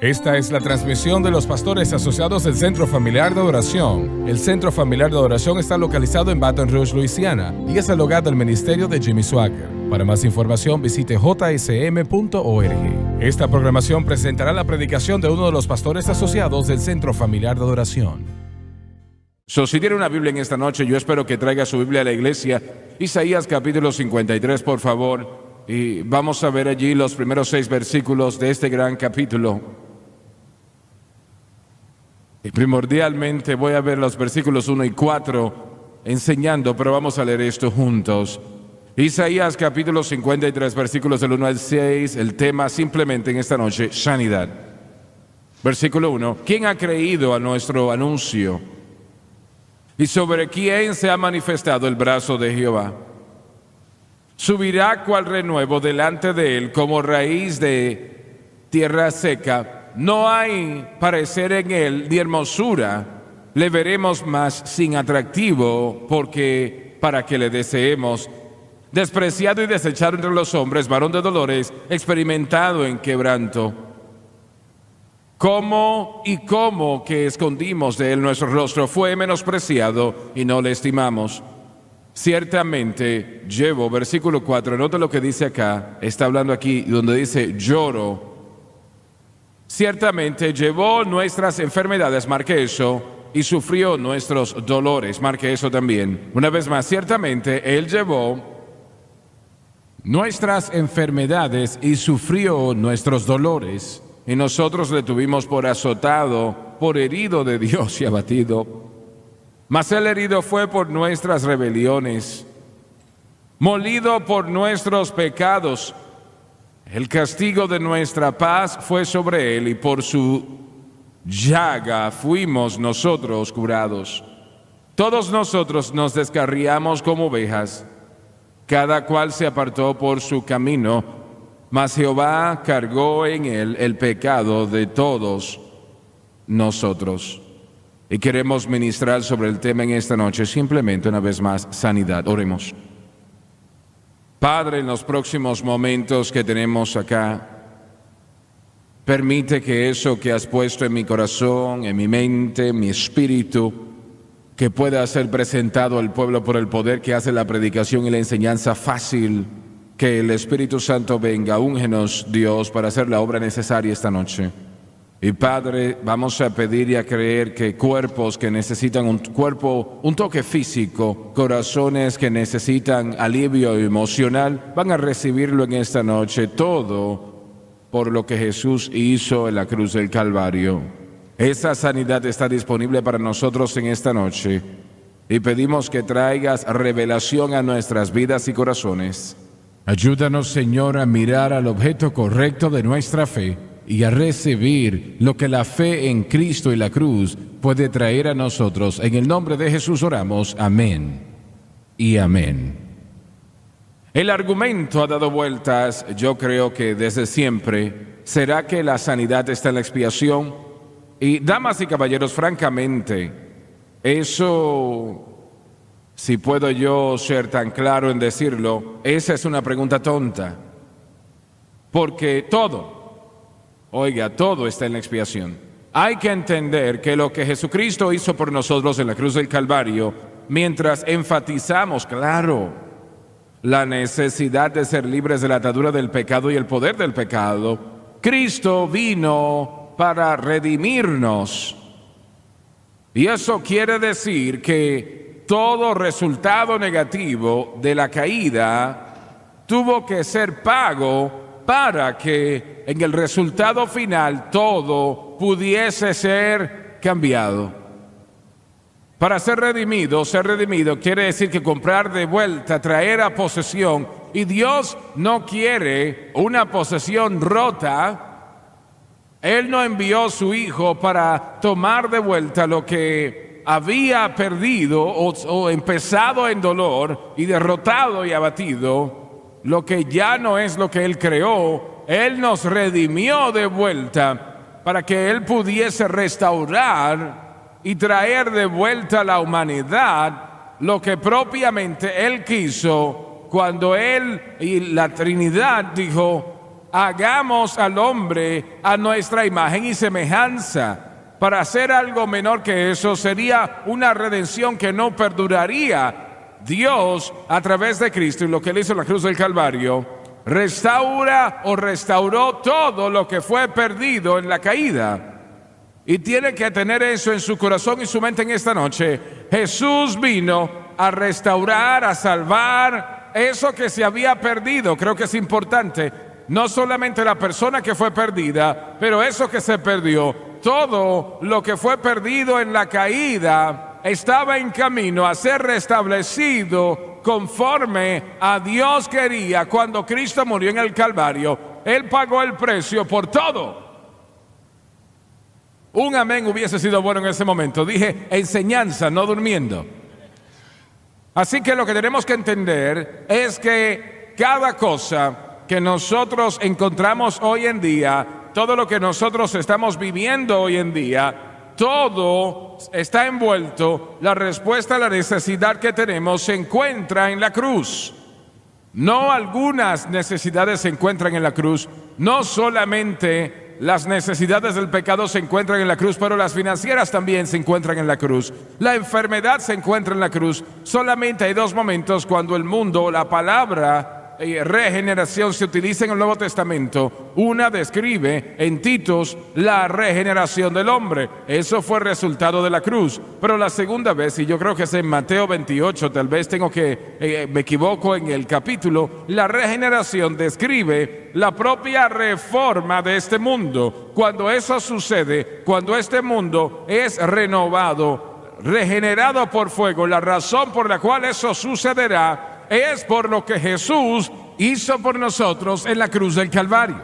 Esta es la transmisión de los pastores asociados del Centro Familiar de Adoración. El Centro Familiar de Adoración está localizado en Baton Rouge, Luisiana, y es el hogar del ministerio de Jimmy Swaggart. Para más información visite jsm.org. Esta programación presentará la predicación de uno de los pastores asociados del Centro Familiar de Adoración. Si tiene una Biblia en esta noche, yo espero que traiga su Biblia a la iglesia. Isaías capítulo 53, por favor. Y vamos a ver allí los primeros 6 versículos de este gran capítulo. Y primordialmente voy a ver los versículos 1 y 4 enseñando, pero vamos a leer esto juntos. Isaías capítulo 53, versículos del 1 al 6, el tema simplemente en esta noche, sanidad. Versículo 1, ¿quién ha creído a nuestro anuncio? ¿Y sobre quién se ha manifestado el brazo de Jehová? Subirá cual renuevo delante de él como raíz de tierra seca. No hay parecer en él ni hermosura. Le veremos más sin atractivo porque para que le deseemos. Despreciado y desechado entre los hombres, varón de dolores, experimentado en quebranto. ¿Cómo que escondimos de él nuestro rostro? Fue menospreciado y no le estimamos. Ciertamente llevo, versículo 4, nota lo que dice acá, está hablando aquí donde dice lloro. Ciertamente llevó nuestras enfermedades, marque eso, y sufrió nuestros dolores, marque eso también. Una vez más, ciertamente él llevó nuestras enfermedades y sufrió nuestros dolores. Y nosotros le tuvimos por azotado, por herido de Dios y abatido. Mas el herido fue por nuestras rebeliones, molido por nuestros pecados. El castigo de nuestra paz fue sobre él y por su llaga fuimos nosotros curados. Todos nosotros nos descarriamos como ovejas, cada cual se apartó por su camino. Mas Jehová cargó en él el pecado de todos nosotros. Y queremos ministrar sobre el tema en esta noche, simplemente una vez más, sanidad. Oremos. Padre, en los próximos momentos que tenemos acá, permite que eso que has puesto en mi corazón, en mi mente, en mi espíritu, que pueda ser presentado al pueblo por el poder que hace la predicación y la enseñanza fácil. Que el Espíritu Santo venga, úngenos, Dios, para hacer la obra necesaria esta noche. Y Padre, vamos a pedir y a creer que cuerpos que necesitan un toque físico, corazones que necesitan alivio emocional, van a recibirlo en esta noche, todo por lo que Jesús hizo en la cruz del Calvario. Esa sanidad está disponible para nosotros en esta noche. Y pedimos que traigas revelación a nuestras vidas y corazones. Ayúdanos, Señor, a mirar al objeto correcto de nuestra fe y a recibir lo que la fe en Cristo y la cruz puede traer a nosotros. En el nombre de Jesús oramos. Amén y amén. El argumento ha dado vueltas, yo creo que desde siempre. ¿Será que la sanidad está en la expiación? Y damas y caballeros, francamente, eso... Si puedo yo ser tan claro en decirlo, esa es una pregunta tonta. Porque todo está en la expiación. Hay que entender que lo que Jesucristo hizo por nosotros en la cruz del Calvario, mientras enfatizamos, claro, la necesidad de ser libres de la atadura del pecado y el poder del pecado, Cristo vino para redimirnos. Y eso quiere decir que todo resultado negativo de la caída tuvo que ser pago para que en el resultado final todo pudiese ser cambiado. Para ser redimido quiere decir que comprar de vuelta, traer a posesión. Y Dios no quiere una posesión rota. Él no envió a su Hijo para tomar de vuelta lo que había perdido o empezado en dolor y derrotado y abatido, lo que ya no es lo que Él creó. Él nos redimió de vuelta para que Él pudiese restaurar y traer de vuelta a la humanidad lo que propiamente Él quiso cuando Él y la Trinidad dijo: hagamos al hombre a nuestra imagen y semejanza. Para hacer algo menor que eso sería una redención que no perduraría. Dios, a través de Cristo y lo que Él hizo en la cruz del Calvario, restaura o restauró todo lo que fue perdido en la caída. Y tiene que tener eso en su corazón y su mente en esta noche. Jesús vino a restaurar, a salvar eso que se había perdido. Creo que es importante. No solamente la persona que fue perdida, pero eso que se perdió. Todo lo que fue perdido en la caída estaba en camino a ser restablecido conforme a Dios quería cuando Cristo murió en el Calvario. Él pagó el precio por todo. Un amén hubiese sido bueno en ese momento. Dije enseñanza, no durmiendo. Así que lo que tenemos que entender es que cada cosa que nosotros encontramos hoy en día, todo lo que nosotros estamos viviendo hoy en día, todo está envuelto. La respuesta a la necesidad que tenemos se encuentra en la cruz. No algunas necesidades se encuentran en la cruz, no solamente las necesidades del pecado se encuentran en la cruz, pero las financieras también se encuentran en la cruz. La enfermedad se encuentra en la cruz. Solamente hay dos momentos cuando el mundo, la palabra regeneración se utiliza en el Nuevo Testamento. Una describe en Titos la regeneración del hombre. Eso fue resultado de la cruz. Pero la segunda vez, y yo creo que es en Mateo 28, tal vez me equivoco en el capítulo, la regeneración describe la propia reforma de este mundo. Cuando eso sucede, cuando este mundo es renovado, regenerado por fuego, la razón por la cual eso sucederá es por lo que Jesús hizo por nosotros en la cruz del Calvario.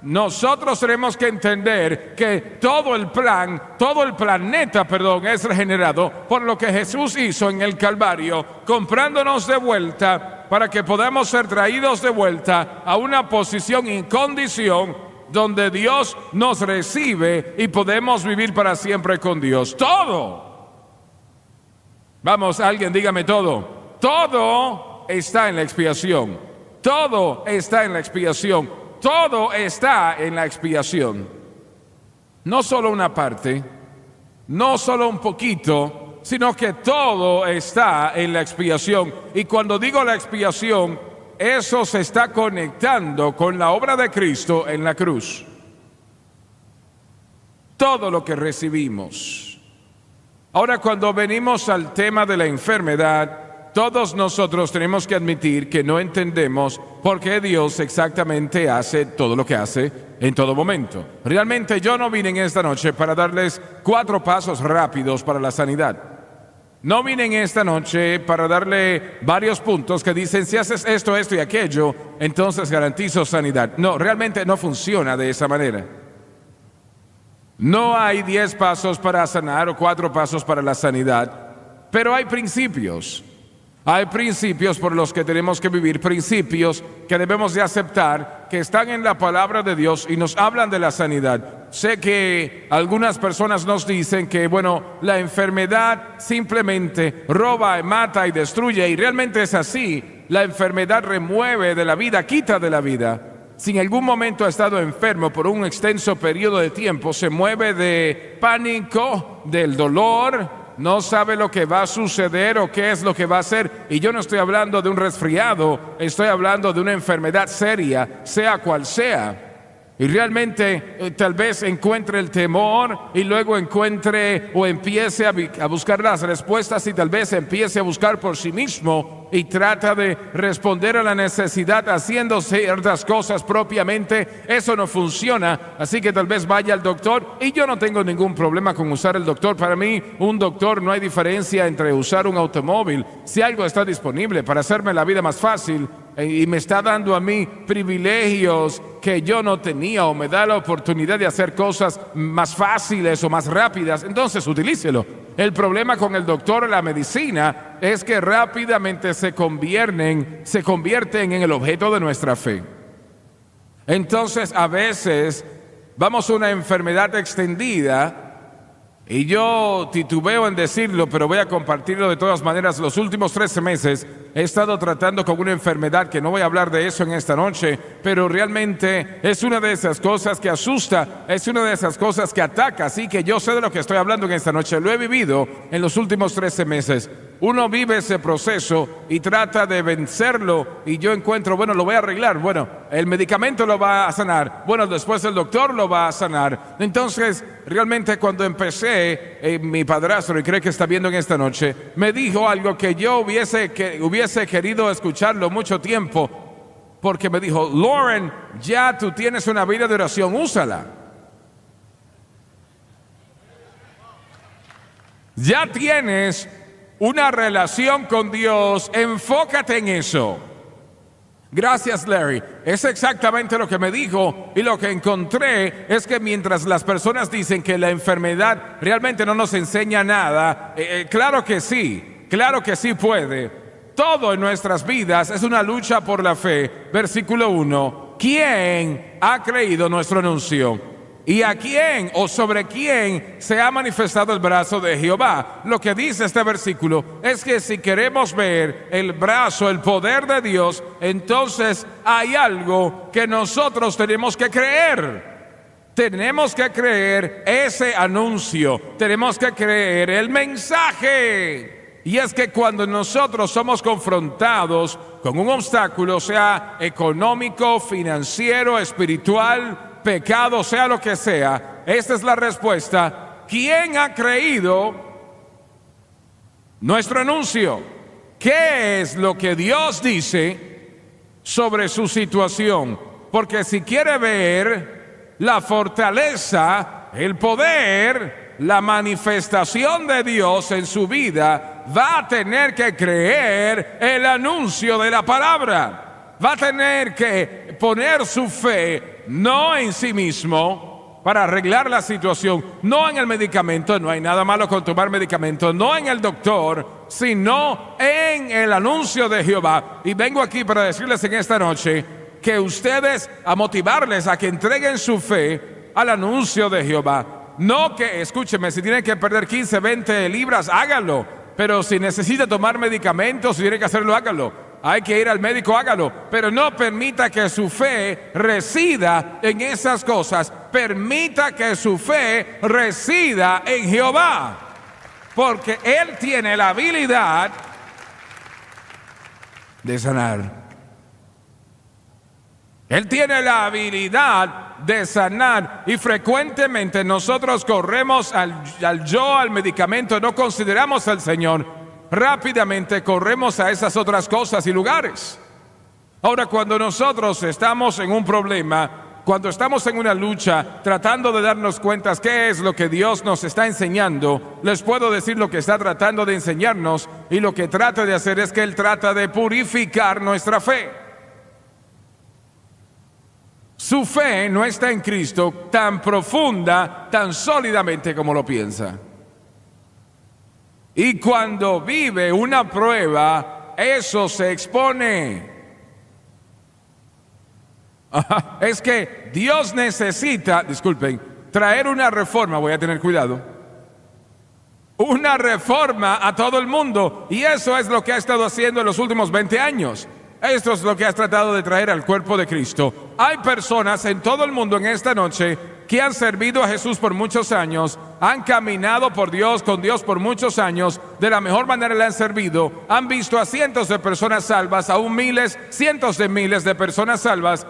Nosotros tenemos que entender que todo el planeta es regenerado por lo que Jesús hizo en el Calvario, comprándonos de vuelta para que podamos ser traídos de vuelta a una posición y condición donde Dios nos recibe y podemos vivir para siempre con Dios. Todo. Vamos, alguien dígame todo. Todo está en la expiación. Todo está en la expiación. Todo está en la expiación. No solo una parte, no solo un poquito, sino que todo está en la expiación. Y cuando digo la expiación, eso se está conectando con la obra de Cristo en la cruz. Todo lo que recibimos. Ahora, cuando venimos al tema de la enfermedad, todos nosotros tenemos que admitir que no entendemos por qué Dios exactamente hace todo lo que hace en todo momento. Realmente yo no vine en esta noche para darles 4 pasos rápidos para la sanidad. No vine en esta noche para darle varios puntos que dicen si haces esto, esto y aquello, entonces garantizo sanidad. No, realmente no funciona de esa manera. No hay 10 pasos para sanar o 4 pasos para la sanidad, pero hay principios. Hay principios por los que tenemos que vivir, principios que debemos de aceptar, que están en la palabra de Dios y nos hablan de la sanidad. Sé que algunas personas nos dicen que, la enfermedad simplemente roba, mata y destruye, y realmente es así. La enfermedad remueve de la vida, quita de la vida. Si en algún momento ha estado enfermo por un extenso periodo de tiempo, se mueve de pánico, del dolor, no sabe lo que va a suceder o qué es lo que va a hacer. Y yo no estoy hablando de un resfriado, estoy hablando de una enfermedad seria, sea cual sea. Y realmente tal vez encuentre el temor y luego encuentre o empiece a buscar las respuestas y tal vez empiece a buscar por sí mismo y trata de responder a la necesidad haciendo ciertas cosas propiamente. Eso no funciona, así que tal vez vaya al doctor, y yo no tengo ningún problema con usar el doctor. Para mí, un doctor no hay diferencia entre usar un automóvil. Si algo está disponible para hacerme la vida más fácil y me está dando a mí privilegios que yo no tenía, o me da la oportunidad de hacer cosas más fáciles o más rápidas, entonces utilícelo. El problema con el doctor o la medicina es que rápidamente se convierten en el objeto de nuestra fe. Entonces, a veces vamos a una enfermedad extendida Y yo titubeo en decirlo, pero voy a compartirlo de todas maneras. Los últimos 13 meses he estado tratando con una enfermedad que no voy a hablar de eso en esta noche, pero realmente es una de esas cosas que asusta, es una de esas cosas que ataca. Así que yo sé de lo que estoy hablando en esta noche. Lo he vivido en los últimos 13 meses. Uno vive ese proceso y trata de vencerlo, y yo encuentro, bueno, lo voy a arreglar, bueno, el medicamento lo va a sanar, bueno, después el doctor lo va a sanar. Entonces, realmente cuando empecé, mi padrastro, y creo que está viendo en esta noche, me dijo algo que yo hubiese querido escucharlo mucho tiempo, porque me dijo: Lauren, ya tú tienes una vida de oración, úsala. Ya tienes una relación con Dios, enfócate en eso. Gracias, Larry. Es exactamente lo que me dijo, y lo que encontré es que mientras las personas dicen que la enfermedad realmente no nos enseña nada, claro que sí puede. Todo en nuestras vidas es una lucha por la fe. Versículo 1. ¿Quién ha creído nuestro anuncio? ¿Y a quién o sobre quién se ha manifestado el brazo de Jehová? Lo que dice este versículo es que si queremos ver el brazo, el poder de Dios, entonces hay algo que nosotros tenemos que creer. Tenemos que creer ese anuncio, tenemos que creer el mensaje. Y es que cuando nosotros somos confrontados con un obstáculo, sea económico, financiero, espiritual, pecado, sea lo que sea, esta es la respuesta: ¿quién ha creído nuestro anuncio? ¿Qué es lo que Dios dice sobre su situación? Porque si quiere ver la fortaleza, el poder, la manifestación de Dios en su vida, va a tener que creer el anuncio de la palabra. Va a tener que poner su fe no en sí mismo para arreglar la situación, no en el medicamento, no hay nada malo con tomar medicamento, no en el doctor, sino en el anuncio de Jehová. Y vengo aquí para decirles en esta noche que ustedes, a motivarles a que entreguen su fe al anuncio de Jehová. No que, escúcheme, si tienen que perder 15, 20 libras, háganlo. Pero si necesita tomar medicamentos, si tiene que hacerlo, hágalo. Hay que ir al médico, hágalo. Pero no permita que su fe resida en esas cosas. Permita que su fe resida en Jehová. Porque Él tiene la habilidad de sanar. Él tiene la habilidad de sanar, y frecuentemente nosotros corremos al medicamento, no consideramos al Señor. Rápidamente corremos a esas otras cosas y lugares. Ahora, cuando nosotros estamos en un problema, cuando estamos en una lucha, tratando de darnos cuenta qué es lo que Dios nos está enseñando, les puedo decir lo que está tratando de enseñarnos, y lo que trata de hacer es que Él trata de purificar nuestra fe. Su fe no está en Cristo tan profunda, tan sólidamente como lo piensa. Y cuando vive una prueba, eso se expone. Es que Dios necesita, disculpen, traer una reforma, voy a tener cuidado, una reforma a todo el mundo. Y eso es lo que ha estado haciendo en los últimos 20 años. Esto es lo que has tratado de traer al cuerpo de Cristo. Hay personas en todo el mundo en esta noche que han servido a Jesús por muchos años, han caminado por Dios, con Dios por muchos años, de la mejor manera le han servido, han visto a cientos de personas salvas, aún miles, cientos de miles de personas salvas,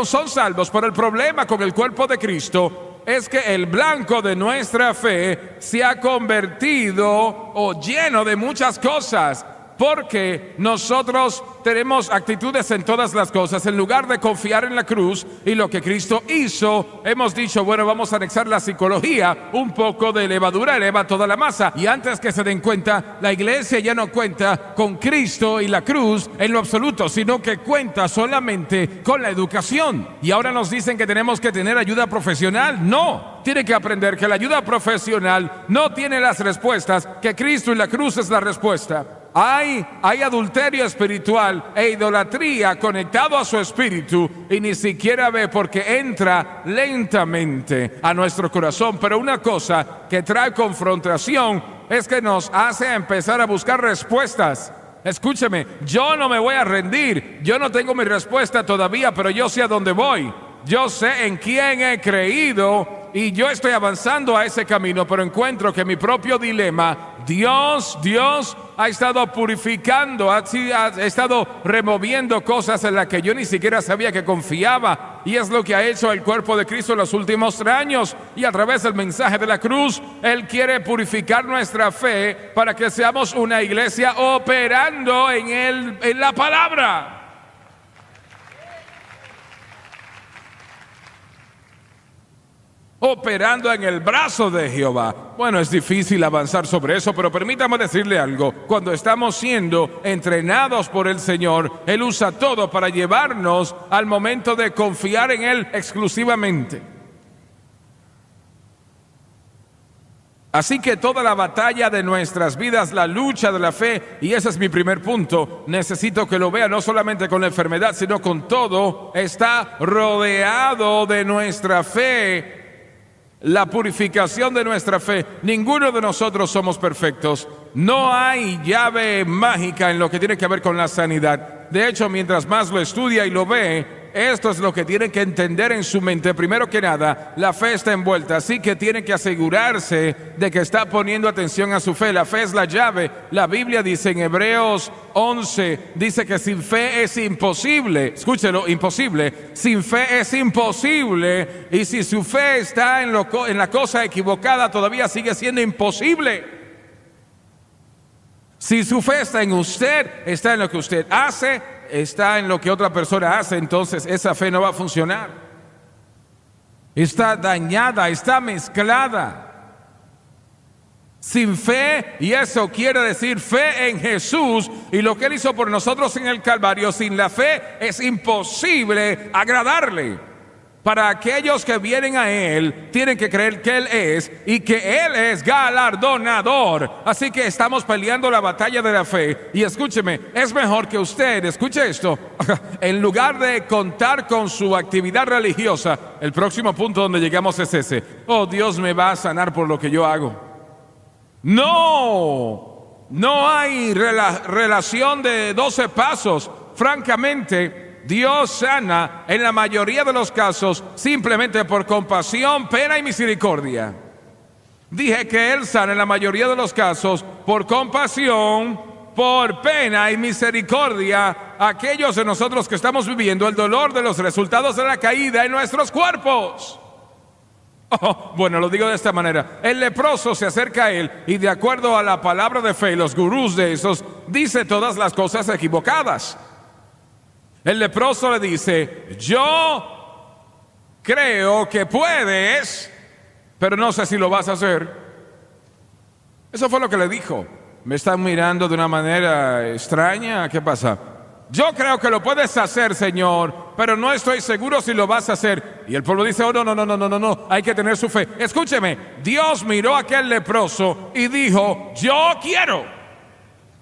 son salvos. Pero el problema con el cuerpo de Cristo es que el blanco de nuestra fe se ha convertido o lleno de muchas cosas. Porque nosotros tenemos actitudes en todas las cosas. En lugar de confiar en la cruz y lo que Cristo hizo, hemos dicho, bueno, vamos a anexar la psicología. Un poco de levadura eleva toda la masa. Y antes que se den cuenta, la iglesia ya no cuenta con Cristo y la cruz en lo absoluto, sino que cuenta solamente con la educación. Y ahora nos dicen que tenemos que tener ayuda profesional. No, tiene que aprender que la ayuda profesional no tiene las respuestas, que Cristo y la cruz es la respuesta. Hay adulterio espiritual e idolatría conectado a su espíritu y ni siquiera ve porque entra lentamente a nuestro corazón. Pero una cosa que trae confrontación es que nos hace empezar a buscar respuestas. Escúcheme, yo no me voy a rendir, yo no tengo mi respuesta todavía, pero yo sé a dónde voy. Yo sé en quién he creído y yo estoy avanzando a ese camino, pero encuentro que mi propio dilema, Dios ha estado purificando, ha estado removiendo cosas en las que yo ni siquiera sabía que confiaba. Y es lo que ha hecho el cuerpo de Cristo en los últimos años. Y a través del mensaje de la cruz, Él quiere purificar nuestra fe para que seamos una iglesia operando en la palabra. Operando en el brazo de Jehová. Bueno, es difícil avanzar sobre eso, pero permítame decirle algo. Cuando estamos siendo entrenados por el Señor, Él usa todo para llevarnos al momento de confiar en Él exclusivamente. Así que toda la batalla de nuestras vidas, la lucha de la fe, y ese es mi primer punto, necesito que lo vea no solamente con la enfermedad, sino con todo, está rodeado de nuestra fe. La purificación de nuestra fe. Ninguno de nosotros somos perfectos. No hay llave mágica en lo que tiene que ver con la sanidad. De hecho, mientras más lo estudia y lo ve, esto es lo que tienen que entender en su mente. Primero que nada, la fe está envuelta, así que tienen que asegurarse de que está poniendo atención a su fe. La fe es la llave. La Biblia dice en Hebreos 11, dice que sin fe es imposible. Escúchelo, imposible. Sin fe es imposible. Y si su fe está en la cosa equivocada, todavía sigue siendo imposible. Si su fe está en usted, está en lo que usted hace, está en lo que otra persona hace, entonces esa fe no va a funcionar. Está dañada, está mezclada. Sin fe, y eso quiere decir fe en Jesús y lo que Él hizo por nosotros en el Calvario. Sin la fe es imposible agradarle. Para aquellos que vienen a Él, tienen que creer que Él es y que Él es galardonador. Así que estamos peleando la batalla de la fe. Y escúcheme, es mejor que usted, escuche esto, en lugar de contar con su actividad religiosa, el próximo punto donde llegamos es ese: oh, Dios me va a sanar por lo que yo hago. No hay relación de 12 pasos. Francamente, Dios sana en la mayoría de los casos simplemente por compasión, pena y misericordia. Dije que Él sana en la mayoría de los casos por compasión, por pena y misericordia a aquellos de nosotros que estamos viviendo el dolor de los resultados de la caída en nuestros cuerpos. Bueno, lo digo de esta manera: el leproso se acerca a Él y, de acuerdo a la palabra de fe, los gurús de esos, dice todas las cosas equivocadas. El leproso le dice: yo creo que puedes, pero no sé si lo vas a hacer. Eso fue lo que le dijo. ¿Me están mirando de una manera extraña? ¿Qué pasa? Yo creo que lo puedes hacer, Señor, pero no estoy seguro si lo vas a hacer. Y el pueblo dice: oh, no, hay que tener su fe. Escúcheme, Dios miró a aquel leproso y dijo: yo quiero.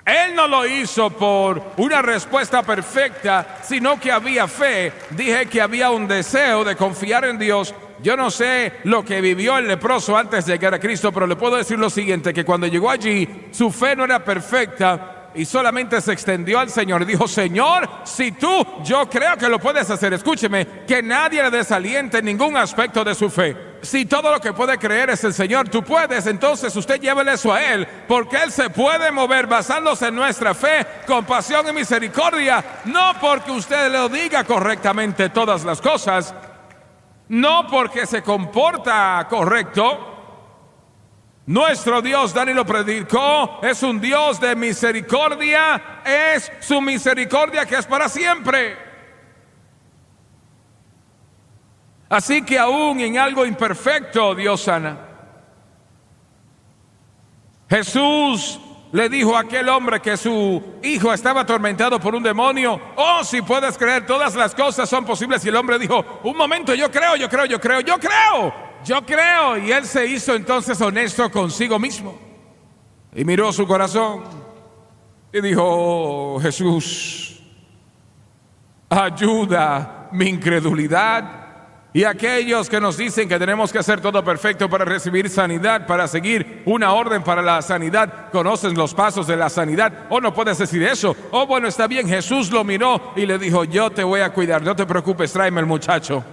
Él no lo hizo por una respuesta perfecta, sino que había fe. Dije que había un deseo de confiar en Dios. Yo no sé lo que vivió el leproso antes de llegar a Cristo, pero le puedo decir lo siguiente: que cuando llegó allí, su fe no era perfecta y solamente se extendió al Señor. Dijo: Señor, si tú, yo creo que lo puedes hacer. Escúcheme, que nadie le desaliente en ningún aspecto de su fe. Si todo lo que puede creer es el Señor, tú puedes, entonces usted llévele eso a Él, porque Él se puede mover basándose en nuestra fe, compasión y misericordia. No porque usted lo diga correctamente todas las cosas, no porque se comporta correcto. Nuestro Dios, Dani lo predicó, es un Dios de misericordia, es su misericordia que es para siempre. Así que aún en algo imperfecto, Dios sana. Jesús le dijo a aquel hombre que su hijo estaba atormentado por un demonio: oh, si puedes creer, todas las cosas son posibles. Y el hombre dijo: un momento, yo creo. Y él se hizo entonces honesto consigo mismo y miró su corazón Y dijo: "Oh, Jesús, ayuda mi incredulidad". Y aquellos que nos dicen que tenemos que hacer todo perfecto para recibir sanidad, para seguir una orden para la sanidad, conocen los pasos de la sanidad. Oh, no puedes decir eso. Oh, bueno, está bien. Jesús lo miró y le dijo: "Yo te voy a cuidar, no te preocupes, tráeme el muchacho".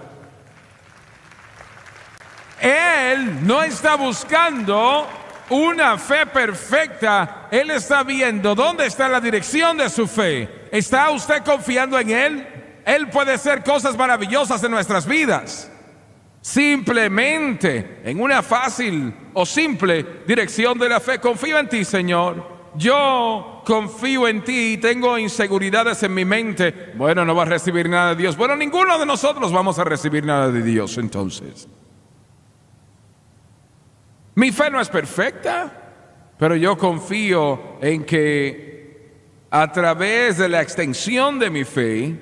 Él no está buscando una fe perfecta. Él está viendo dónde está la dirección de su fe. ¿Está usted confiando en Él? Él puede hacer cosas maravillosas en nuestras vidas. Simplemente en una fácil o simple dirección de la fe. Confío en ti, Señor. Yo confío en ti y tengo inseguridades en mi mente. Bueno, no va a recibir nada de Dios. Bueno, ninguno de nosotros vamos a recibir nada de Dios entonces. Mi fe no es perfecta, pero yo confío en que a través de la extensión de mi fe,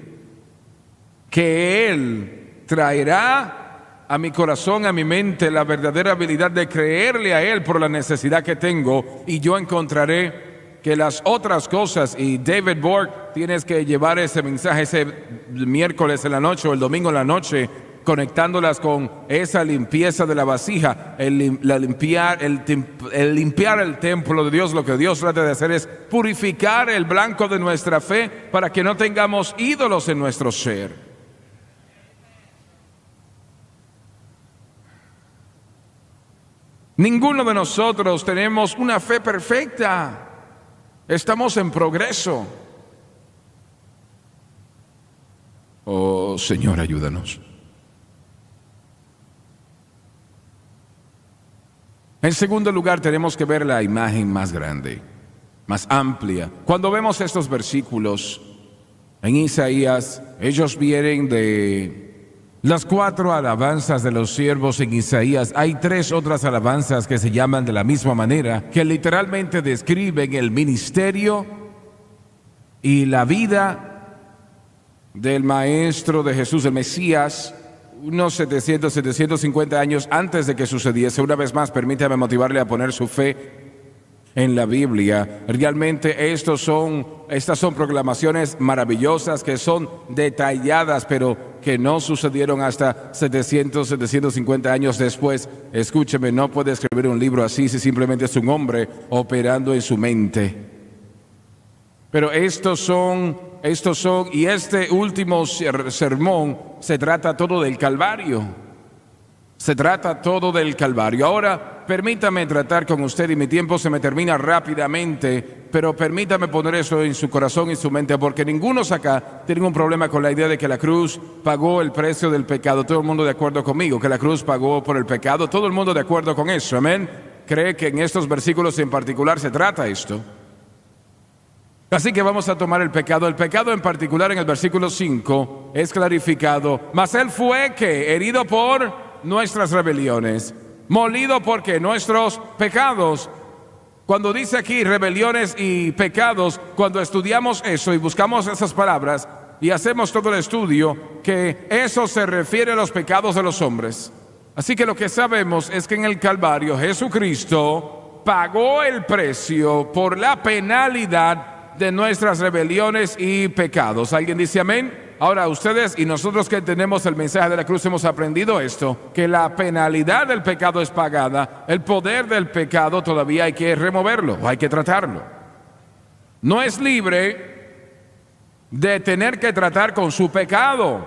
que Él traerá a mi corazón, a mi mente, la verdadera habilidad de creerle a Él por la necesidad que tengo, y yo encontraré que las otras cosas, y David Borg, tienes que llevar ese mensaje ese miércoles en la noche o el domingo en la noche, conectándolas con esa limpieza de la vasija, el limpiar el templo de Dios. Lo que Dios trata de hacer es purificar el blanco de nuestra fe para que no tengamos ídolos en nuestro ser. Ninguno de nosotros tenemos una fe perfecta. Estamos en progreso. Oh, Señor, ayúdanos. En segundo lugar, tenemos que ver la imagen más grande, más amplia. Cuando vemos estos versículos en Isaías, ellos vienen de las 4 alabanzas de los siervos en Isaías. Hay 3 otras alabanzas que se llaman de la misma manera, que literalmente describen el ministerio y la vida del Maestro de Jesús, el Mesías, unos 750 años antes de que sucediese. Una vez más, permítame motivarle a poner su fe en la Biblia. Realmente estas son proclamaciones maravillosas que son detalladas, pero que no sucedieron hasta 750 años después. Escúcheme, no puede escribir un libro así si simplemente es un hombre operando en su mente. Pero estos son, y este último sermón se trata todo del Calvario. Se trata todo del Calvario. Ahora, permítame tratar con usted, y mi tiempo se me termina rápidamente, pero permítame poner eso en su corazón y su mente, porque ninguno acá tiene un problema con la idea de que la cruz pagó el precio del pecado. Todo el mundo de acuerdo conmigo, que la cruz pagó por el pecado. Todo el mundo de acuerdo con eso, amén. Cree que en estos versículos en particular se trata esto. Así que vamos a tomar el pecado. El pecado en particular en el versículo 5 es clarificado. Mas Él fue que herido por nuestras rebeliones, molido porque nuestros pecados. Cuando dice aquí rebeliones y pecados, cuando estudiamos eso y buscamos esas palabras y hacemos todo el estudio, que eso se refiere a los pecados de los hombres. Así que lo que sabemos es que en el Calvario Jesucristo pagó el precio por la penalidad de nuestras rebeliones y pecados. ¿Alguien dice amén? Ahora, ustedes y nosotros que entendemos el mensaje de la cruz hemos aprendido esto, que la penalidad del pecado es pagada. El poder del pecado todavía hay que removerlo, o hay que tratarlo. No es libre de tener que tratar con su pecado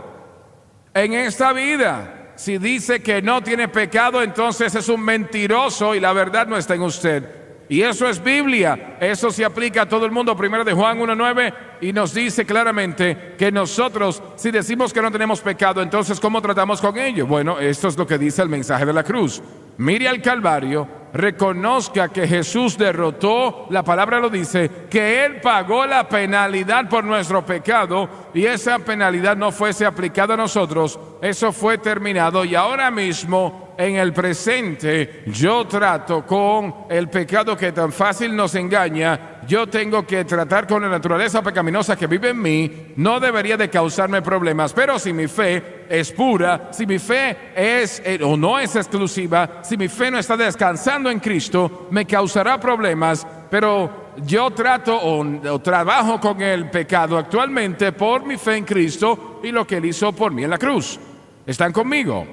en esta vida. Si dice que no tiene pecado, entonces es un mentiroso y la verdad no está en usted. Y eso es Biblia, eso se aplica a todo el mundo. Primero de Juan 1:9, y nos dice claramente que nosotros, si decimos que no tenemos pecado, entonces ¿cómo tratamos con ello? Bueno, esto es lo que dice el mensaje de la cruz. Mire al Calvario, reconozca que Jesús derrotó, la palabra lo dice, que Él pagó la penalidad por nuestro pecado, y esa penalidad no fuese aplicada a nosotros, eso fue terminado. Y ahora mismo, en el presente, yo trato con el pecado que tan fácil nos engaña. Yo tengo que tratar con la naturaleza pecaminosa que vive en mí. No debería de causarme problemas, pero si mi fe es pura, si mi fe es o no es exclusiva, si mi fe no está descansando en Cristo, me causará problemas. Pero yo trato o trabajo con el pecado actualmente por mi fe en Cristo y lo que Él hizo por mí en la cruz. ¿Están conmigo?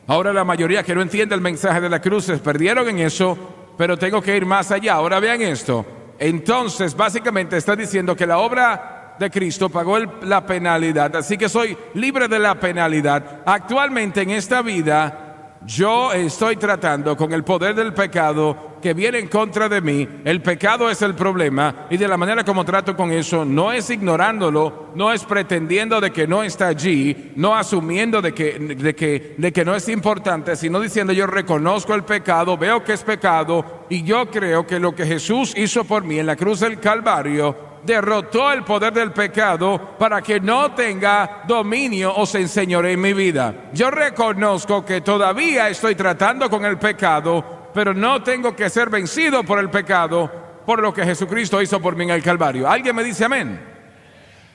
Ahora la mayoría que no entiende el mensaje de la cruz se perdieron en eso, pero tengo que ir más allá. Ahora vean esto. Entonces, básicamente está diciendo que la obra de Cristo pagó la penalidad, así que soy libre de la penalidad. Actualmente en esta vida, yo estoy tratando con el poder del pecado que viene en contra de mí. El pecado es el problema y de la manera como trato con eso no es ignorándolo, no es pretendiendo de que no está allí, no asumiendo de que no es importante, sino diciendo yo reconozco el pecado, veo que es pecado y yo creo que lo que Jesús hizo por mí en la cruz del Calvario derrotó el poder del pecado para que no tenga dominio o se enseñoree en mi vida. Yo reconozco que todavía estoy tratando con el pecado, pero no tengo que ser vencido por el pecado por lo que Jesucristo hizo por mí en el Calvario. ¿Alguien me dice amén?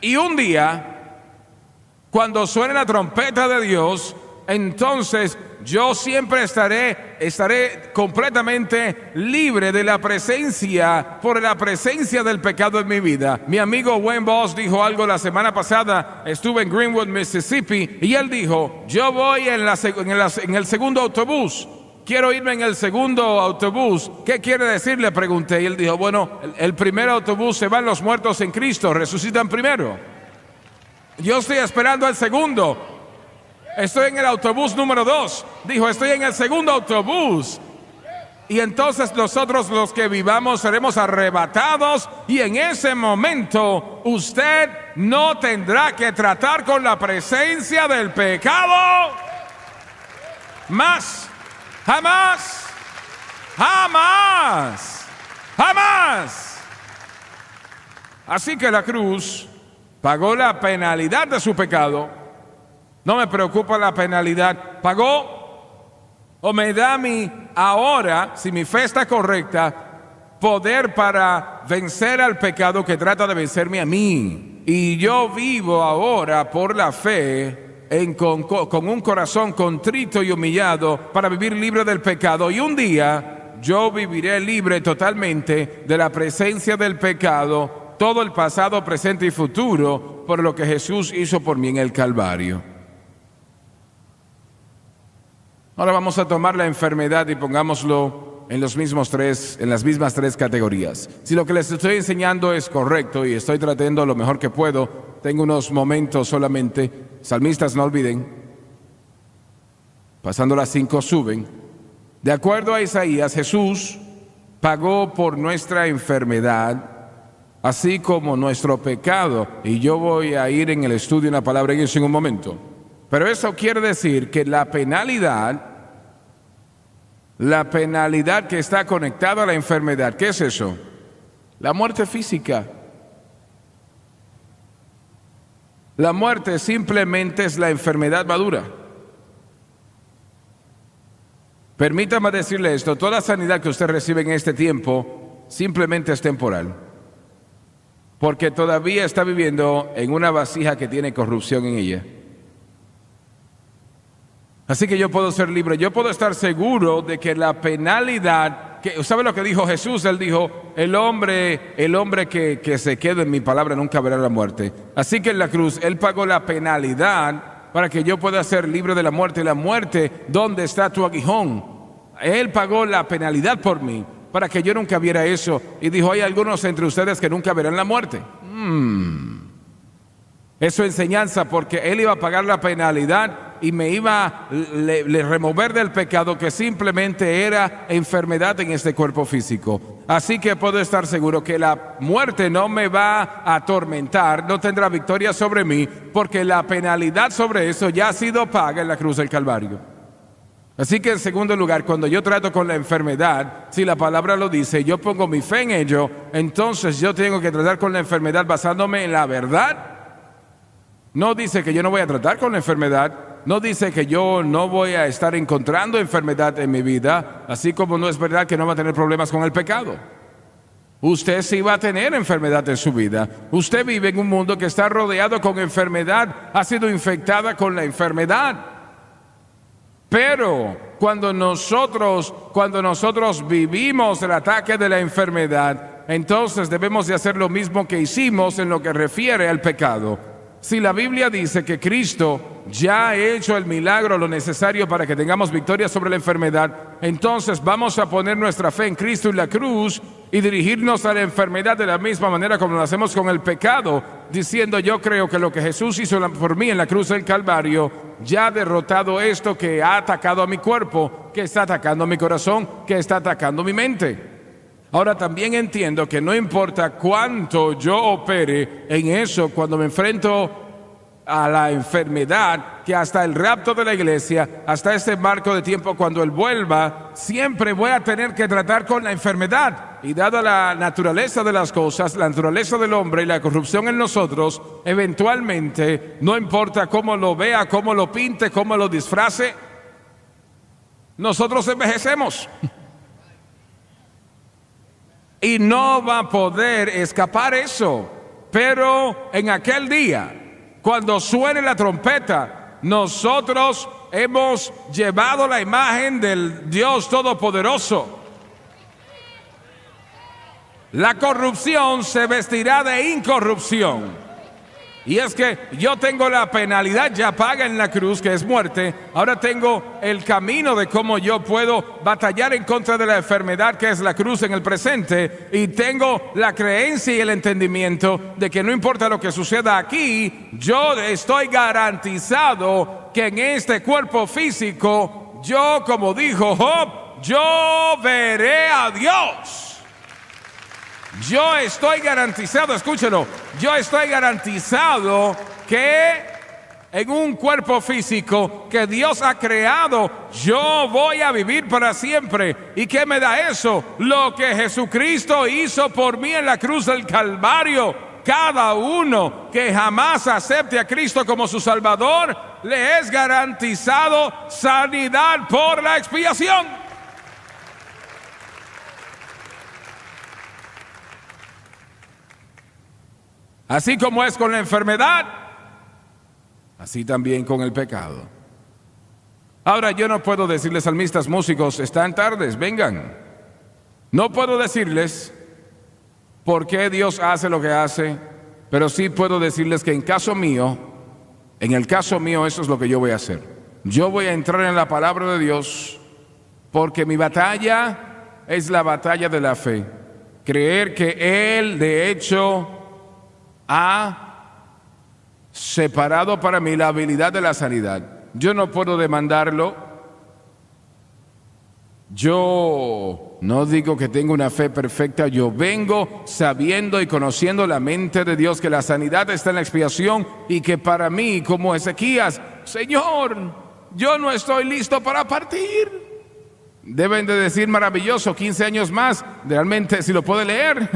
Y un día, cuando suene la trompeta de Dios, entonces yo siempre estaré completamente libre de la presencia, por la presencia del pecado en mi vida. Mi amigo Wayne Boss dijo algo la semana pasada. Estuve en Greenwood, Mississippi, y él dijo: yo voy en el segundo autobús. Quiero irme en el segundo autobús. ¿Qué quiere decir?, le pregunté. Y él dijo: bueno, el primer autobús se van los muertos en Cristo, resucitan primero. Yo estoy esperando el segundo. Estoy en el autobús número 2. Dijo: estoy en el segundo autobús. Y entonces nosotros los que vivamos seremos arrebatados, y en ese momento usted no tendrá que tratar con la presencia del pecado más. Jamás. Jamás. Jamás. Así que la cruz pagó la penalidad de su pecado. No me preocupa la penalidad. Pagó o me da mi ahora, si mi fe está correcta, poder para vencer al pecado que trata de vencerme a mí. Y yo vivo ahora por la fe con un corazón contrito y humillado para vivir libre del pecado. Y un día yo viviré libre totalmente de la presencia del pecado, todo el pasado, presente y futuro, por lo que Jesús hizo por mí en el Calvario. Ahora vamos a tomar la enfermedad y pongámoslo en las mismas tres categorías. Si lo que les estoy enseñando es correcto y estoy tratando lo mejor que puedo, tengo unos momentos solamente. Salmistas, no olviden. Pasando las 5 suben. De acuerdo a Isaías, Jesús pagó por nuestra enfermedad, así como nuestro pecado. Y yo voy a ir en el estudio una palabra en eso en un momento. Pero eso quiere decir que la penalidad que está conectada a la enfermedad, ¿qué es eso? La muerte física. La muerte simplemente es la enfermedad madura. Permítame decirle esto: toda sanidad que usted recibe en este tiempo simplemente es temporal, porque todavía está viviendo en una vasija que tiene corrupción en ella. Así que yo puedo ser libre, yo puedo estar seguro de que la penalidad, ¿sabe lo que dijo Jesús? Él dijo: el hombre que se quede en mi palabra nunca verá la muerte. Así que en la cruz Él pagó la penalidad para que yo pueda ser libre de la muerte. La muerte, ¿dónde está tu aguijón? Él pagó la penalidad por mí, para que yo nunca viera eso. Y dijo: hay algunos entre ustedes que nunca verán la muerte. Es su enseñanza, porque Él iba a pagar la penalidad y me iba a remover del pecado, que simplemente era enfermedad en este cuerpo físico. Así que puedo estar seguro que la muerte no me va a atormentar, no tendrá victoria sobre mí, porque la penalidad sobre eso ya ha sido paga en la cruz del Calvario. Así que en segundo lugar, cuando yo trato con la enfermedad, si la palabra lo dice, yo pongo mi fe en ello, entonces yo tengo que tratar con la enfermedad basándome en la verdad. No dice que yo no voy a tratar con la enfermedad, no dice que yo no voy a estar encontrando enfermedad en mi vida, así como no es verdad que no va a tener problemas con el pecado. Usted sí va a tener enfermedad en su vida. Usted vive en un mundo que está rodeado con enfermedad, ha sido infectada con la enfermedad. Pero cuando nosotros vivimos el ataque de la enfermedad, entonces debemos de hacer lo mismo que hicimos en lo que refiere al pecado. Si la Biblia dice que Cristo ya ha hecho el milagro, lo necesario para que tengamos victoria sobre la enfermedad, entonces vamos a poner nuestra fe en Cristo y la cruz y dirigirnos a la enfermedad de la misma manera como lo hacemos con el pecado, diciendo: yo creo que lo que Jesús hizo por mí en la cruz del Calvario ya ha derrotado esto que ha atacado a mi cuerpo, que está atacando a mi corazón, que está atacando mi mente. Ahora también entiendo que no importa cuánto yo opere en eso cuando me enfrento a la enfermedad, que hasta el rapto de la iglesia, hasta este marco de tiempo cuando Él vuelva, siempre voy a tener que tratar con la enfermedad. Y dada la naturaleza de las cosas, la naturaleza del hombre y la corrupción en nosotros, eventualmente, no importa cómo lo vea, cómo lo pinte, cómo lo disfrace, nosotros envejecemos. Y no va a poder escapar eso. Pero en aquel día, cuando suene la trompeta, nosotros hemos llevado la imagen del Dios Todopoderoso. La corrupción se vestirá de incorrupción. Y es que yo tengo la penalidad ya paga en la cruz, que es muerte. Ahora tengo el camino de cómo yo puedo batallar en contra de la enfermedad, que es la cruz en el presente. Y tengo la creencia y el entendimiento de que no importa lo que suceda aquí, yo estoy garantizado que en este cuerpo físico, yo, como dijo Job, yo veré a Dios. Yo estoy garantizado, escúchelo, yo estoy garantizado que en un cuerpo físico que Dios ha creado, yo voy a vivir para siempre. ¿Y qué me da eso? Lo que Jesucristo hizo por mí en la cruz del Calvario. Cada uno que jamás acepte a Cristo como su Salvador, le es garantizado sanidad por la expiación. Así como es con la enfermedad, así también con el pecado. Ahora, yo no puedo decirles, salmistas, músicos, están tardes, vengan. No puedo decirles por qué Dios hace lo que hace, pero sí puedo decirles que en el caso mío, eso es lo que yo voy a hacer. Yo voy a entrar en la palabra de Dios, porque mi batalla es la batalla de la fe. Creer que Él, de hecho, ha separado para mí la habilidad de la sanidad. Yo no puedo demandarlo. Yo no digo que tengo una fe perfecta. Yo vengo sabiendo y conociendo la mente de Dios, que la sanidad está en la expiación y que para mí, como Ezequías, Señor, yo no estoy listo para partir. Deben de decir: maravilloso, 15 años más. Realmente, si lo puede leer.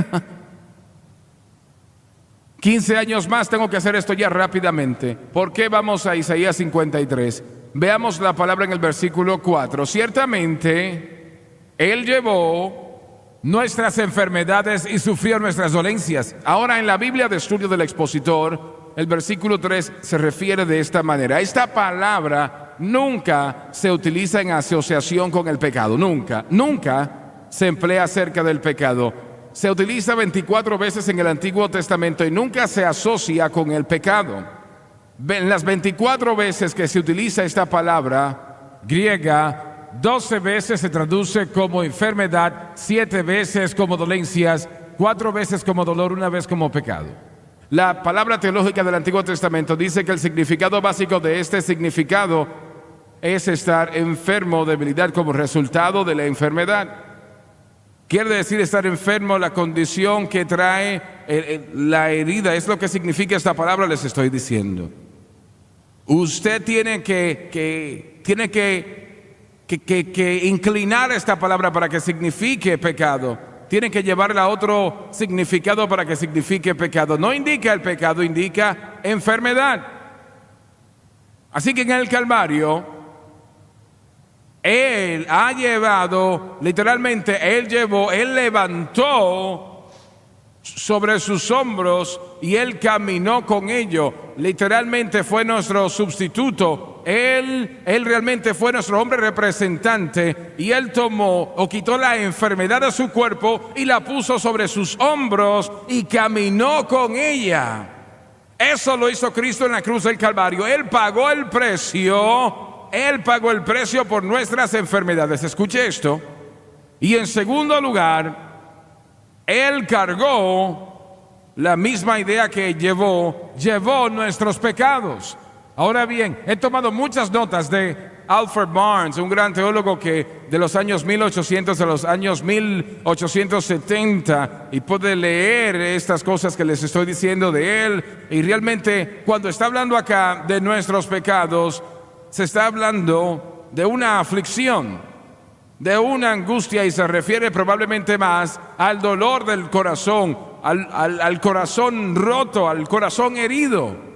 15 años más, tengo que hacer esto ya rápidamente. ¿Por qué vamos a Isaías 53? Veamos la palabra en el versículo 4. Ciertamente, Él llevó nuestras enfermedades y sufrió nuestras dolencias. Ahora, en la Biblia de estudio del expositor, el versículo 3 se refiere de esta manera. Esta palabra nunca se utiliza en asociación con el pecado. Nunca se emplea acerca del pecado. Se utiliza 24 veces en el Antiguo Testamento y nunca se asocia con el pecado. En las 24 veces que se utiliza esta palabra griega, 12 veces se traduce como enfermedad, 7 veces como dolencias, 4 veces como dolor, 1 vez como pecado. La palabra teológica del Antiguo Testamento dice que el significado básico de este significado es estar enfermo, debilidad como resultado de la enfermedad. Quiere decir estar enfermo, la condición que trae la herida. Es lo que significa esta palabra, les estoy diciendo. Usted tiene que inclinar esta palabra para que signifique pecado. Tiene que llevarla a otro significado para que signifique pecado. No indica el pecado, indica enfermedad. Así que en el Calvario, Él ha llevado, literalmente, Él levantó sobre sus hombros y Él caminó con ellos. Literalmente fue nuestro sustituto. Él realmente fue nuestro hombre representante y Él tomó o quitó la enfermedad de su cuerpo y la puso sobre sus hombros y caminó con ella. Eso lo hizo Cristo en la cruz del Calvario. Él pagó el precio. Él pagó el precio por nuestras enfermedades. Escuche esto. Y en segundo lugar, Él cargó la misma idea que llevó nuestros pecados. Ahora bien, he tomado muchas notas de Alfred Barnes, un gran teólogo que de los años 1800 a los años 1870, y puede leer estas cosas que les estoy diciendo de él. Y realmente cuando está hablando acá de nuestros pecados, se está hablando de una aflicción, de una angustia, y se refiere probablemente más al dolor del corazón, al corazón roto, al corazón herido.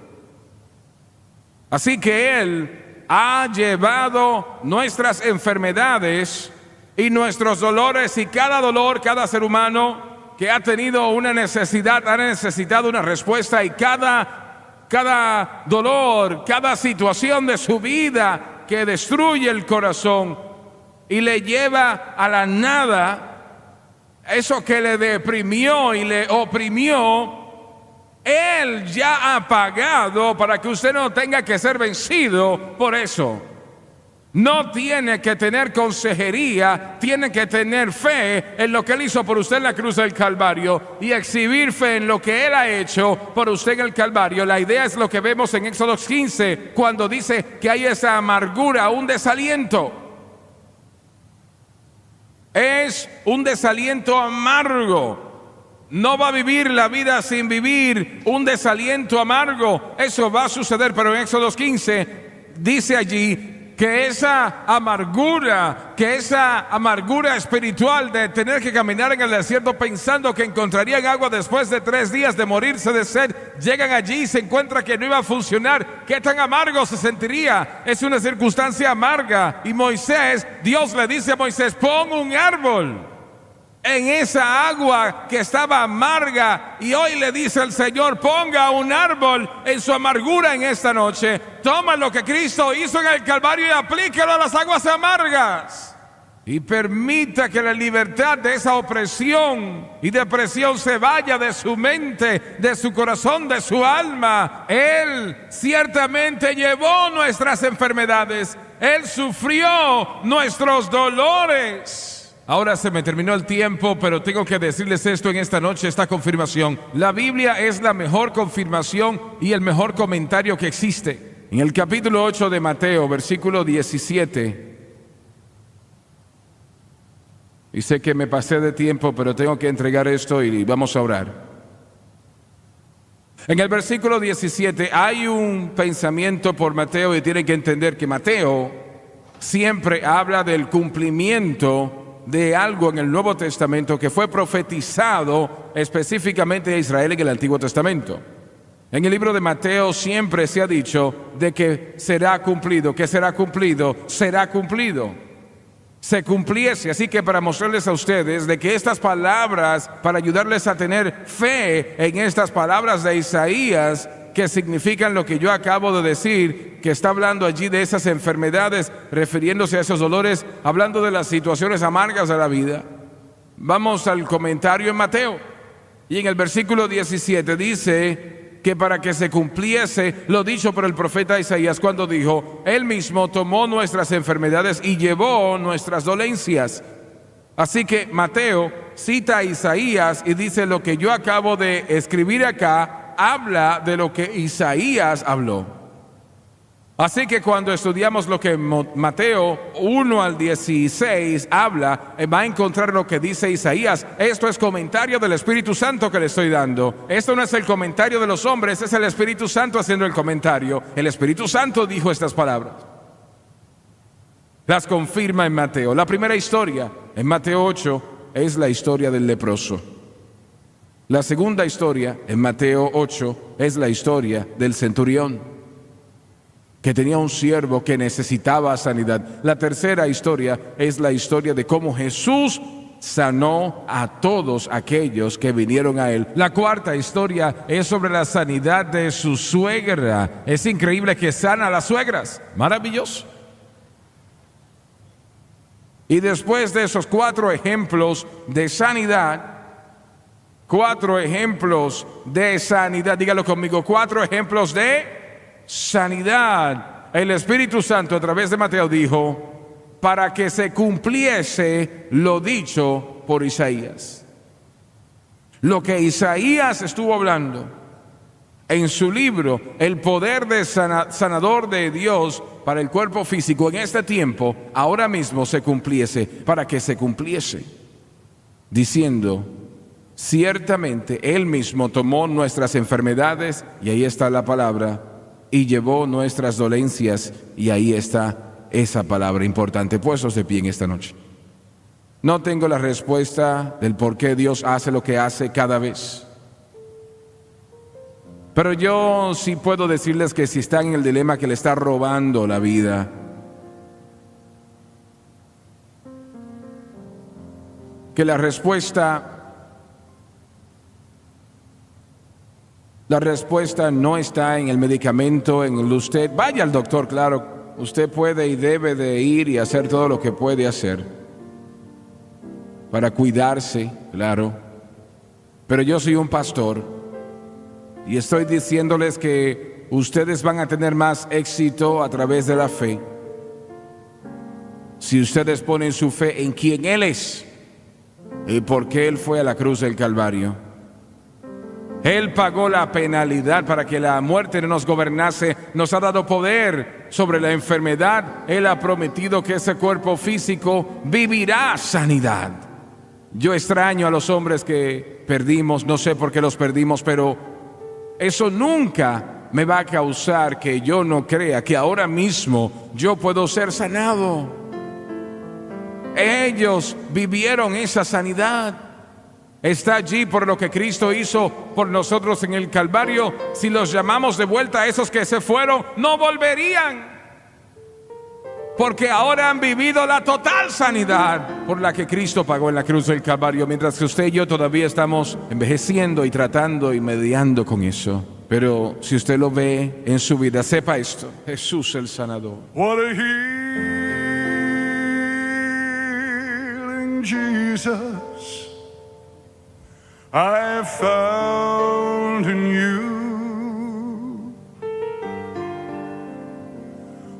Así que Él ha llevado nuestras enfermedades y nuestros dolores, y cada dolor, cada ser humano que ha tenido una necesidad, ha necesitado una respuesta, y cada dolor, cada situación de su vida que destruye el corazón y le lleva a la nada, eso que le deprimió y le oprimió, Él ya ha pagado para que usted no tenga que ser vencido por eso. No tiene que tener consejería, tiene que tener fe en lo que Él hizo por usted en la cruz del Calvario y exhibir fe en lo que Él ha hecho por usted en el Calvario. La idea es lo que vemos en Éxodo 15, cuando dice que hay esa amargura, un desaliento. Es un desaliento amargo. No va a vivir la vida sin vivir un desaliento amargo. Eso va a suceder, pero en Éxodo 15 dice allí que esa amargura espiritual de tener que caminar en el desierto pensando que encontrarían agua después de 3 días de morirse de sed, llegan allí y se encuentra que no iba a funcionar. ¿Qué tan amargo se sentiría? Es una circunstancia amarga. Y Dios le dice a Moisés: pon un árbol en esa agua que estaba amarga. Y hoy le dice el Señor: ponga un árbol en su amargura en esta noche. Toma lo que Cristo hizo en el Calvario y aplíquelo a las aguas amargas. Y permita que la libertad de esa opresión y depresión se vaya de su mente, de su corazón, de su alma. Él ciertamente llevó nuestras enfermedades. Él sufrió nuestros dolores. Ahora se me terminó el tiempo, pero tengo que decirles esto en esta noche, esta confirmación. La Biblia es la mejor confirmación y el mejor comentario que existe. En el capítulo 8 de Mateo, versículo 17. Y sé que me pasé de tiempo, pero tengo que entregar esto y vamos a orar. En el versículo 17 hay un pensamiento por Mateo, y tienen que entender que Mateo siempre habla del cumplimiento de algo en el Nuevo Testamento que fue profetizado específicamente a Israel en el Antiguo Testamento. En el libro de Mateo siempre se ha dicho de que será cumplido, que será cumplido, será cumplido. Se cumpliese. Así que para mostrarles a ustedes de que estas palabras, para ayudarles a tener fe en estas palabras de Isaías, que significan lo que yo acabo de decir, que está hablando allí de esas enfermedades, refiriéndose a esos dolores, hablando de las situaciones amargas de la vida. Vamos al comentario en Mateo, y en el versículo 17 dice que para que se cumpliese lo dicho por el profeta Isaías, cuando dijo: Él mismo tomó nuestras enfermedades y llevó nuestras dolencias. Así que Mateo cita a Isaías y dice: lo que yo acabo de escribir acá habla de lo que Isaías habló. Así que cuando estudiamos lo que Mateo 1 al 16 habla, va a encontrar lo que dice Isaías. Esto es comentario del Espíritu Santo que le estoy dando. Esto no es el comentario de los hombres, es el Espíritu Santo haciendo el comentario. El Espíritu Santo dijo estas palabras. Las confirma en Mateo. La primera historia, en Mateo 8, es la historia del leproso. La segunda historia, en Mateo 8, es la historia del centurión, que tenía un siervo que necesitaba sanidad. La tercera historia es la historia de cómo Jesús sanó a todos aquellos que vinieron a él. La cuarta historia es sobre la sanidad de su suegra. Es increíble que sana a las suegras. Maravilloso. Y después de esos 4 ejemplos de sanidad, 4 ejemplos de sanidad, dígalo conmigo, 4 ejemplos de sanidad. El Espíritu Santo a través de Mateo dijo, para que se cumpliese lo dicho por Isaías. Lo que Isaías estuvo hablando en su libro, el poder de sanador de Dios para el cuerpo físico en este tiempo, ahora mismo se cumpliese, para que se cumpliese, diciendo, ciertamente Él mismo tomó nuestras enfermedades, y ahí está la palabra, y llevó nuestras dolencias, y ahí está esa palabra importante. Puestos de pie en esta noche. No tengo la respuesta del por qué Dios hace lo que hace cada vez. Pero yo sí puedo decirles que si están en el dilema que le está robando la vida, que la respuesta no está en el medicamento, en el usted. Vaya al doctor, claro. Usted puede y debe de ir y hacer todo lo que puede hacer para cuidarse, claro. Pero yo soy un pastor y estoy diciéndoles que ustedes van a tener más éxito a través de la fe si ustedes ponen su fe en quién Él es y por qué Él fue a la cruz del Calvario. Él pagó la penalidad para que la muerte no nos gobernase. Nos ha dado poder sobre la enfermedad. Él ha prometido que ese cuerpo físico vivirá sanidad. Yo extraño a los hombres que perdimos, no sé por qué los perdimos, pero eso nunca me va a causar que yo no crea que ahora mismo yo puedo ser sanado. Ellos vivieron esa sanidad. Está allí por lo que Cristo hizo por nosotros en el Calvario. Si los llamamos de vuelta a esos que se fueron, no volverían, porque ahora han vivido la total sanidad por la que Cristo pagó en la cruz del Calvario, mientras que usted y yo todavía estamos envejeciendo y tratando y mediando con eso. Pero si usted lo ve en su vida, sepa esto: Jesús el sanador. What a healing Jesus I found in you.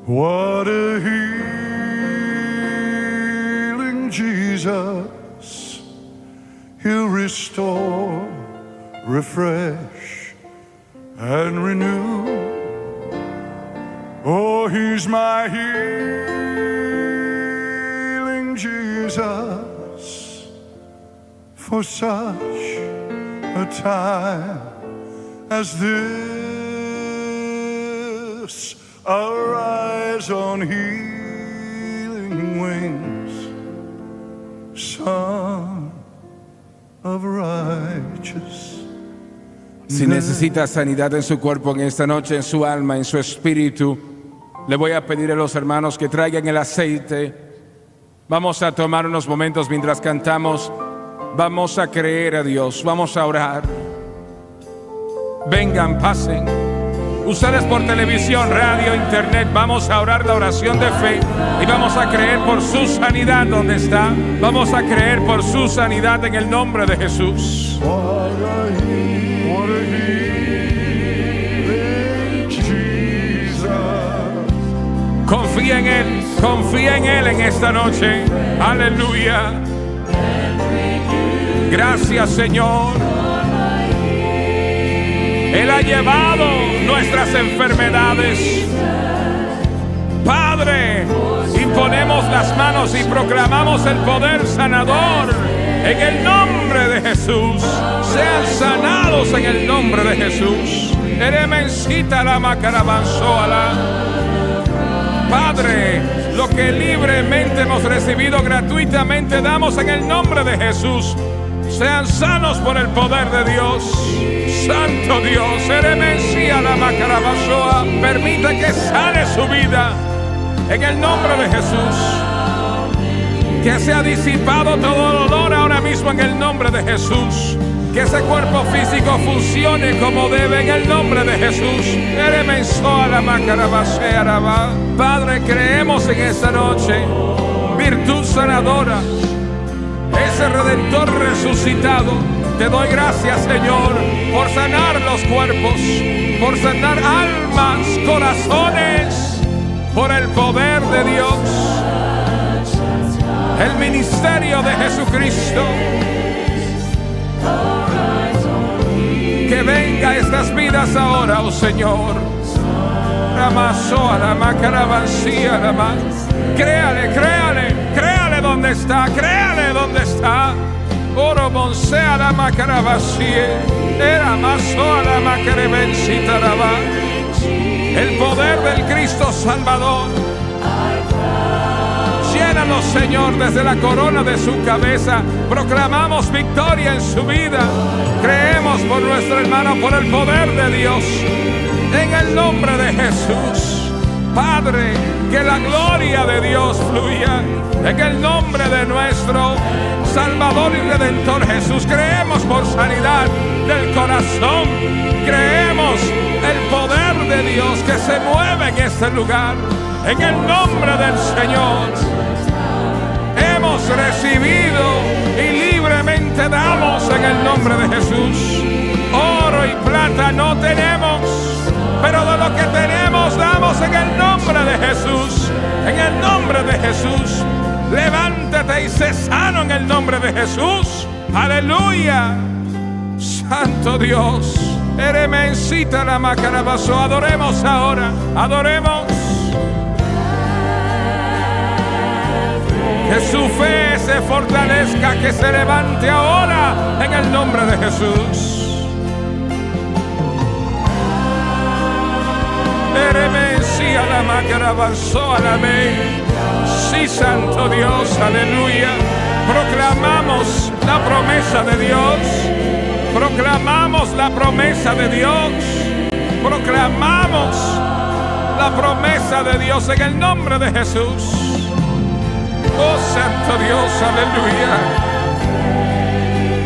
What a healing Jesus. He'll restore, refresh, and renew. Oh, He's my healing Jesus. For such a time as this, arise on healing wings, Son of righteous. Si necesita sanidad en su cuerpo en esta noche, en su alma, en su espíritu, le voy a pedir a los hermanos que traigan el aceite. Vamos a tomar unos momentos mientras cantamos. Vamos a creer a Dios, vamos a orar. Vengan, pasen. Ustedes por televisión, radio, internet, vamos a orar la oración de fe y vamos a creer por su sanidad donde está. Vamos a creer por su sanidad en el nombre de Jesús. Confía en Él en esta noche. Aleluya. Gracias, Señor. Él ha llevado nuestras enfermedades. Padre, imponemos las manos y proclamamos el poder sanador en el nombre de Jesús. Sean sanados en el nombre de Jesús. Eremensita la macarabanzoala. Padre, lo que libremente hemos recibido gratuitamente damos en el nombre de Jesús. Sean sanos por el poder de Dios. Santo Dios, Eremensía la macarabanzoa. Permita que sane su vida en el nombre de Jesús. Que se ha disipado todo dolor ahora mismo en el nombre de Jesús. Que ese cuerpo físico funcione como debe en el nombre de Jesús. Padre, creemos en esta noche virtud sanadora, ese Redentor resucitado. Te doy gracias, Señor, por sanar los cuerpos, por sanar almas, corazones, por el poder de Dios. El ministerio de Jesucristo. Que venga a estas vidas ahora, oh Señor. Créale, créale, créale donde está, créale donde está. Oro bonsea la macarabasie, era maso a la macarebencita. El poder del Cristo Salvador. Llénanos, Señor, desde la corona de su cabeza. Proclamamos victoria en su vida. Creemos por nuestro hermano, por el poder de Dios. En el nombre de Jesús. Padre, que la gloria de Dios fluya. En el nombre de nuestro Salvador y Redentor Jesús. Creemos por sanidad del corazón. Creemos el poder de Dios que se mueve en este lugar. En el nombre del Señor. Hemos recibido y libremente damos en el nombre de Jesús. Oro y plata no tenemos, pero de lo que tenemos damos en el nombre de Jesús. En el nombre de Jesús. Levántate y sé sano en el nombre de Jesús. Aleluya. Santo Dios. Eremencita la macarabaso. Adoremos ahora. Adoremos. Que su fe se fortalezca, que se levante ahora en el nombre de Jesús. Eremencia la macarabaso. Amén. Sí, Santo Dios, aleluya. Proclamamos la promesa de Dios. Proclamamos la promesa de Dios. Proclamamos la promesa de Dios en el nombre de Jesús. Oh, Santo Dios, aleluya.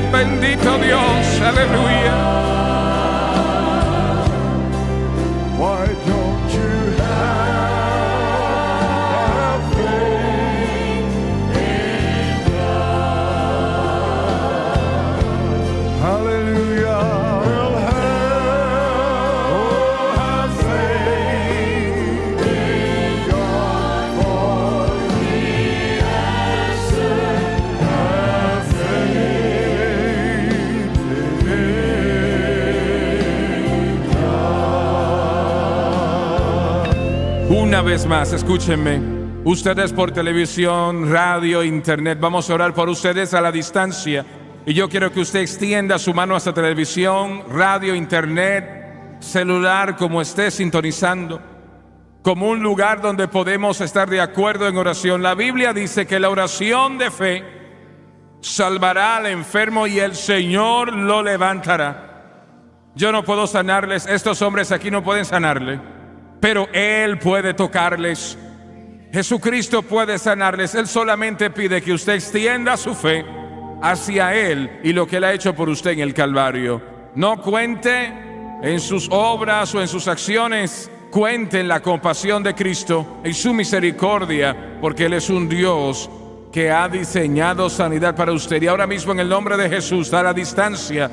Bendito Dios, aleluya. Why don't you have faith in God? Hallelujah. Well, have faith in God, for He answered. Have faith in God. Una vez más, escúchenme. Ustedes por televisión, radio, internet, vamos a orar por ustedes a la distancia. Y yo quiero que usted extienda su mano hasta televisión, radio, internet, celular, como esté sintonizando, como un lugar donde podemos estar de acuerdo en oración. La Biblia dice que la oración de fe salvará al enfermo y el Señor lo levantará. Yo no puedo sanarles, estos hombres aquí no pueden sanarle, pero Él puede tocarles. Jesucristo puede sanarles. Él solamente pide que usted extienda su fe hacia Él y lo que Él ha hecho por usted en el Calvario. No cuente en sus obras o en sus acciones, cuente en la compasión de Cristo, en su misericordia, porque Él es un Dios que ha diseñado sanidad para usted. Y ahora mismo, en el nombre de Jesús, a la distancia,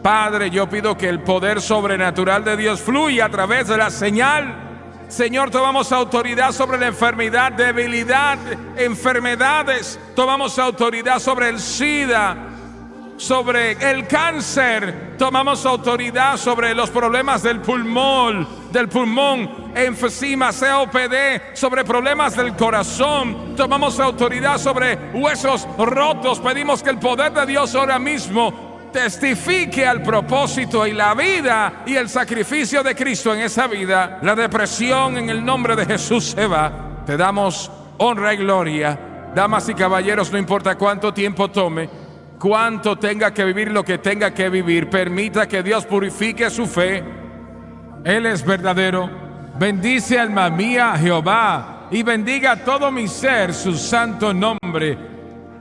Padre, yo pido que el poder sobrenatural de Dios fluya a través de la señal. Señor, tomamos autoridad sobre la enfermedad, debilidad, enfermedades. Tomamos autoridad sobre el SIDA, sobre el cáncer. Tomamos autoridad sobre los problemas del pulmón, enfisema, COPD, sobre problemas del corazón. Tomamos autoridad sobre huesos rotos. Pedimos que el poder de Dios ahora mismo testifique al propósito y la vida y el sacrificio de Cristo en esa vida. La depresión en el nombre de Jesús se va. Te damos honra y gloria. Damas y caballeros, no importa cuánto tiempo tome, cuánto tenga que vivir lo que tenga que vivir, permita que Dios purifique su fe. Él es verdadero. Bendice, alma mía, Jehová, y bendiga todo mi ser su santo nombre.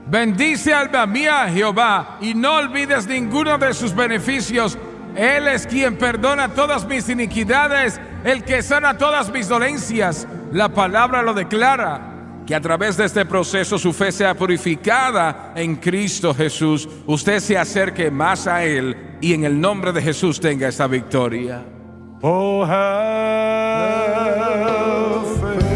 Bendice alma mía a Jehová y no olvides ninguno de sus beneficios. Él es quien perdona todas mis iniquidades, el que sana todas mis dolencias. La palabra lo declara. Que a través de este proceso su fe sea purificada en Cristo Jesús. Usted se acerque más a Él y en el nombre de Jesús tenga esta victoria. Oh, have faith.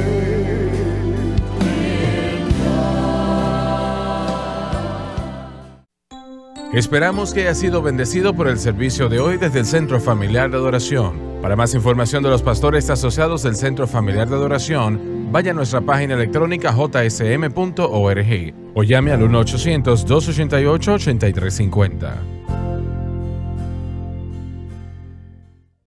Esperamos que haya sido bendecido por el servicio de hoy desde el Centro Familiar de Adoración. Para más información de los pastores asociados del Centro Familiar de Adoración, vaya a nuestra página electrónica jsm.org o llame al 1-800-288-8350.